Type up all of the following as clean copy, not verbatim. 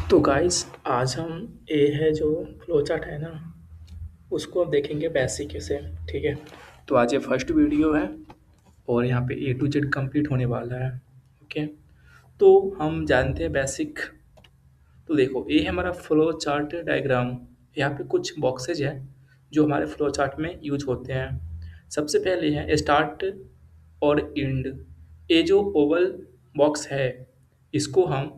तो गाइस आज हम ए है जो फ्लो चार्ट है ना उसको अब देखेंगे बेसिक से। ठीक है। तो आज ये फर्स्ट वीडियो है और यहाँ पे ए टू जेड कंप्लीट होने वाला है। ओके। तो हम जानते हैं बेसिक। तो देखो ये है हमारा फ्लो चार्ट डायग्राम। यहाँ पे कुछ बॉक्सेज हैं जो हमारे फ्लो चार्ट में यूज होते हैं। सबसे पहले है स्टार्ट और एंड। ये जो ओवल बॉक्स है इसको हम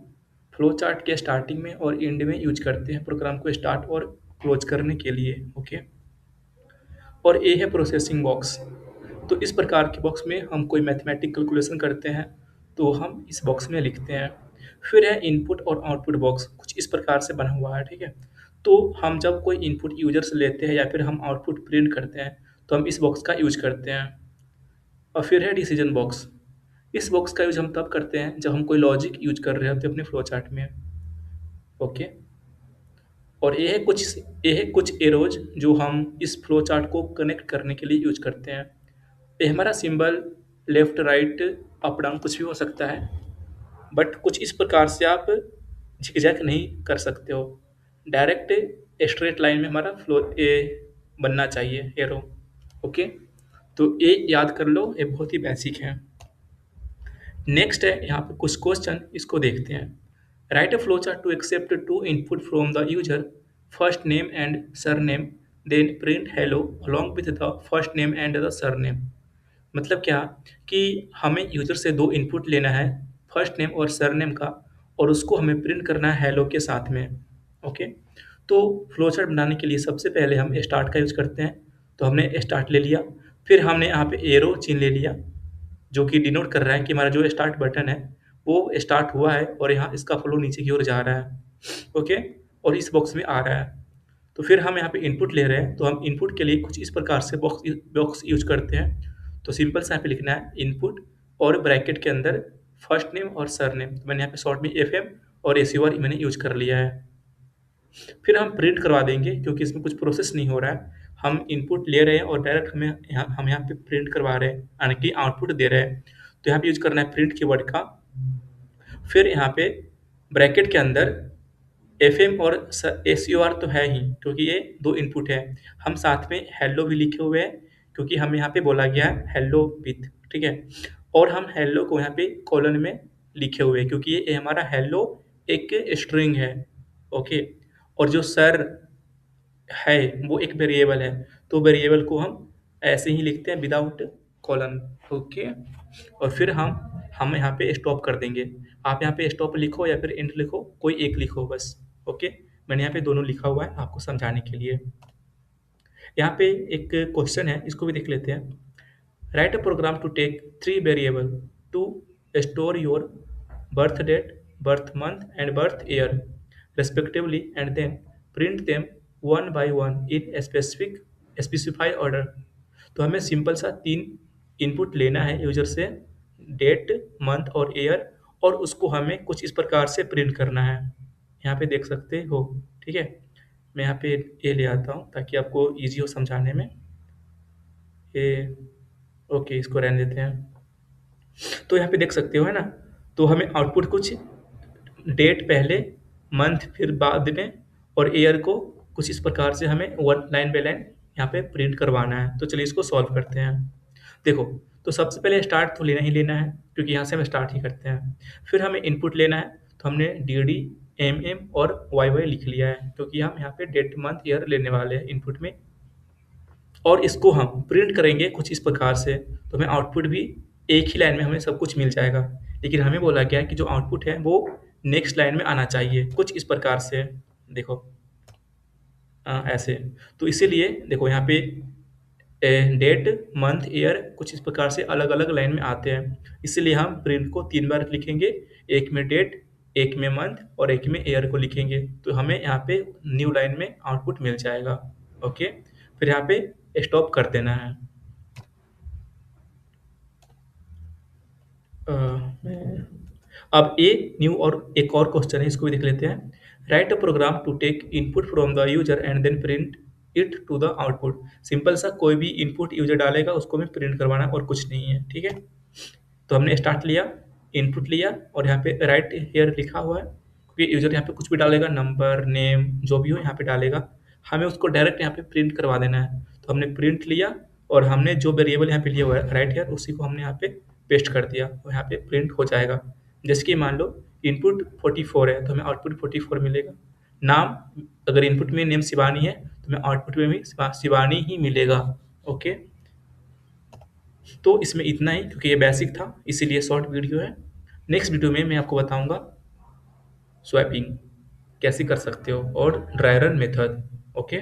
फ्लो चार्ट के स्टार्टिंग में और एंड में यूज करते हैं प्रोग्राम को स्टार्ट और क्लोज करने के लिए। ओके। और ये है प्रोसेसिंग बॉक्स। तो इस प्रकार के बॉक्स में हम कोई मैथमेटिक कैलकुलेशन करते हैं तो हम इस बॉक्स में लिखते हैं। फिर है इनपुट और आउटपुट बॉक्स, कुछ इस प्रकार से बना हुआ है। ठीक है। तो हम जब कोई इनपुट यूजर से लेते हैं या फिर हम आउटपुट प्रिंट करते हैं तो हम इस बॉक्स का यूज करते हैं। और फिर है डिसीजन बॉक्स। इस बॉक्स का यूज हम तब करते हैं जब हम कोई लॉजिक यूज कर रहे होते हैं अपने फ्लो चार्ट में। ओके। और ये है कुछ एरोज जो हम इस फ्लो चार्ट को कनेक्ट करने के लिए यूज करते हैं। ये हमारा symbol left right up down कुछ भी हो सकता है, बट कुछ इस प्रकार से आप झिकझैक नहीं कर सकते हो। डायरेक्ट स्ट्रेट लाइन में हमारा फ्लो ए बनना चाहिए एरो। ओके। तो ये याद कर लो, ये बहुत ही बेसिक है। नेक्स्ट है यहाँ पे कुछ क्वेश्चन, इसको देखते हैं। Write a flow chart to accept to input from the user, first name and surname, then print hello along with the first name and the surname. मतलब क्या कि हमें यूजर से दो इनपुट लेना है, फर्स्ट नेम और सरनेम का, और उसको हमें प्रिंट करना है हेलो के साथ में। ओके। तो फ्लो चार्ट बनाने के लिए सबसे पहले हम स्टार्ट का यूज करते हैं। तो हमने स्टार्ट ले लिया, फिर हमने यहाँ पे एरो चिन्ह ले लिया जो कि डिनोट कर रहा है कि हमारा जो स्टार्ट बटन है वो स्टार्ट हुआ है और यहाँ इसका फ्लो नीचे की ओर जा रहा है। ओके। और इस बॉक्स में आ रहा है। तो फिर हम यहाँ पे इनपुट ले रहे हैं तो हम इनपुट के लिए कुछ इस प्रकार से बॉक्स बॉक्स यूज करते हैं। तो सिंपल सा यहाँ पे लिखना है इनपुट और ब्रैकेट के अंदर फर्स्ट नेम और सर नेम। तो मैंने यहाँ पे शॉर्ट में एफ एम और एस यू आर मैंने यूज कर लिया है। फिर हम प्रिंट करवा देंगे क्योंकि इसमें कुछ प्रोसेस नहीं हो रहा है। हम इनपुट ले रहे हैं और डायरेक्ट हम यहाँ पे प्रिंट करवा रहे हैं, यानी कि आउटपुट दे रहे हैं। तो यहाँ पे यूज करना है प्रिंट कीवर्ड का। फिर यहाँ पे ब्रैकेट के अंदर एफ एम और एस यू आर तो है ही क्योंकि ये दो इनपुट है। हम साथ में हेलो भी लिखे हुए हैं क्योंकि हम यहाँ पे बोला गया है हेलो विथ। ठीक है। और हम हेलो को यहाँ पे कॉलन में लिखे हुए हैं क्योंकि ये हमारा हेलो एक स्ट्रिंग है। ओके। और जो सर है वो एक वेरिएबल है, तो वेरिएबल को हम ऐसे ही लिखते हैं विदाउट कॉलन। ओके। और फिर हम यहाँ पे स्टॉप कर देंगे। आप यहाँ पे स्टॉप लिखो या फिर एंड लिखो, कोई एक लिखो बस। ओके। मैंने यहाँ पे दोनों लिखा हुआ है आपको समझाने के लिए। यहाँ पे एक क्वेश्चन है, इसको भी देख लेते हैं। Write a program to take three variable to store your birth date, birth month, and birth year, respectively, and then print them one by one in a specified order। तो हमें सिंपल सा तीन इनपुट लेना है user से, date, month और year, और उसको हमें कुछ इस प्रकार से प्रिंट करना है। यहाँ पे देख सकते हो। ठीक है। मैं यहाँ पे ये ले आता हूँ ताकि आपको इजी हो समझाने में। ये ओके, इसको रहने देते हैं। तो यहाँ पे देख सकते हो, है ना। तो हमें आउटपुट कुछ डेट पहले, मंथ फिर बाद में, और ईयर को कुछ इस प्रकार से हमें वन लाइन बाय लाइन यहाँ पे प्रिंट करवाना है। तो चलिए इसको सॉल्व करते हैं। देखो, तो सबसे पहले स्टार्ट तो लेना ही लेना है क्योंकि यहाँ से हम स्टार्ट ही करते हैं। फिर हमें इनपुट लेना है, तो हमने डी डी एम एम और वाई वाई लिख लिया है क्योंकि हम यहाँ पे डेट मंथ ईयर लेने वाले हैं इनपुट में। और इसको हम प्रिंट करेंगे कुछ इस प्रकार से, तो हमें आउटपुट भी एक ही लाइन में हमें सब कुछ मिल जाएगा। लेकिन हमें बोला गया है कि जो आउटपुट है वो नेक्स्ट लाइन में आना चाहिए कुछ इस प्रकार से। देखो ऐसे। तो इसीलिए देखो यहाँ पे डेट, मंथ, ईयर कुछ इस प्रकार से अलग अलग लाइन में आते हैं। इसीलिए हम प्रिंट को तीन बार लिखेंगे, एक में डेट, एक में मंथ और एक में ईयर को लिखेंगे। तो हमें यहाँ पे न्यू लाइन में आउटपुट मिल जाएगा। ओके। फिर यहाँ पे स्टॉप कर देना है। अब ए न्यू और एक और क्वेश्चन है, इसको भी देख लेते हैं। Write a program to take input from the user and then print it to the output. Simple सा, कोई भी इनपुट यूजर डालेगा उसको हमें प्रिंट करवाना है और कुछ नहीं है। ठीक है। तो हमने स्टार्ट लिया, इनपुट लिया और यहाँ पे राइट हेयर लिखा हुआ है। ये यूज़र यहाँ पे कुछ भी डालेगा, नंबर, नेम, जो भी हो यहाँ पे डालेगा, हमें उसको डायरेक्ट यहाँ पे प्रिंट करवा देना है। तो हमने प्रिंट लिया और हमने जो वेरिएबल यहाँ पे लिया हुआ है राइट हेयर, उसी को हमने यहाँ पे पेस्ट कर दिया और यहाँ पे प्रिंट हो जाएगा। जैसे कि मान लो इनपुट 44 है तो हमें आउटपुट 44 मिलेगा। नाम, अगर इनपुट में नेम शिवानी है तो हमें आउटपुट में भी शिवानी ही मिलेगा। ओके, तो इसमें इतना ही, क्योंकि ये बेसिक था इसीलिए शॉर्ट वीडियो है। नेक्स्ट वीडियो में मैं आपको बताऊंगा स्वैपिंग कैसे कर सकते हो और ड्राई रन मेथड। ओके।